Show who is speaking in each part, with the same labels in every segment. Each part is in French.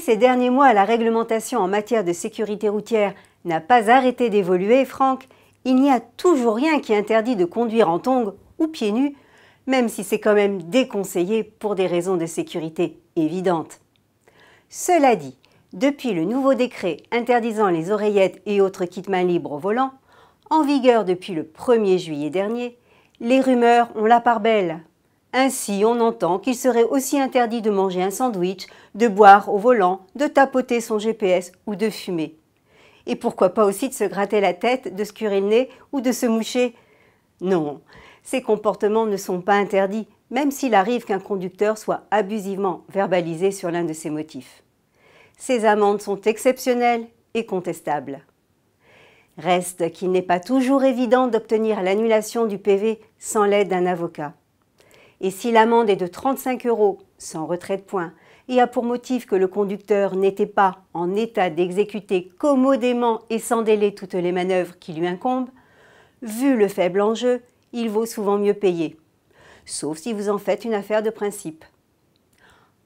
Speaker 1: Si ces derniers mois la réglementation en matière de sécurité routière n'a pas arrêté d'évoluer, Franck, il n'y a toujours rien qui interdit de conduire en tongs ou pieds nus, même si c'est quand même déconseillé pour des raisons de sécurité évidentes. Cela dit, depuis le nouveau décret interdisant les oreillettes et autres kits main libres au volant, en vigueur depuis le 1er juillet dernier, les rumeurs ont la part belle. Ainsi, on entend qu'il serait aussi interdit de manger un sandwich, de boire au volant, de tapoter son GPS ou de fumer. Et pourquoi pas aussi de se gratter la tête, de se curer le nez ou de se moucher? Non, ces comportements ne sont pas interdits, même s'il arrive qu'un conducteur soit abusivement verbalisé sur l'un de ces motifs. Ces amendes sont exceptionnelles et contestables. Reste qu'il n'est pas toujours évident d'obtenir l'annulation du PV sans l'aide d'un avocat. Et si l'amende est de 35 € sans retrait de points et a pour motif que le conducteur n'était pas en état d'exécuter commodément et sans délai toutes les manœuvres qui lui incombent, vu le faible enjeu, il vaut souvent mieux payer, sauf si vous en faites une affaire de principe.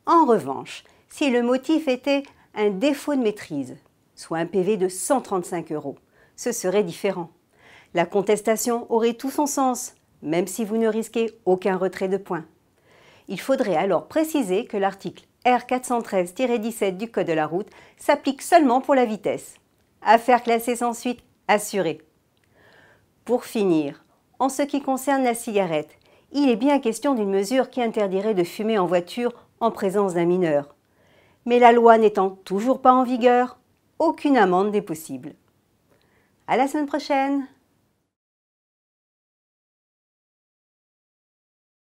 Speaker 1: En revanche, si le motif était un défaut de maîtrise, soit un PV de 135 €, ce serait différent. La contestation aurait tout son sens, même si vous ne risquez aucun retrait de points. Il faudrait alors préciser que l'article R413-17 du Code de la route s'applique seulement pour la vitesse. Affaire classée sans suite, assurée. Pour finir, en ce qui concerne la cigarette, il est bien question d'une mesure qui interdirait de fumer en voiture en présence d'un mineur. Mais la loi n'étant toujours pas en vigueur, aucune amende n'est possible. À la semaine prochaine!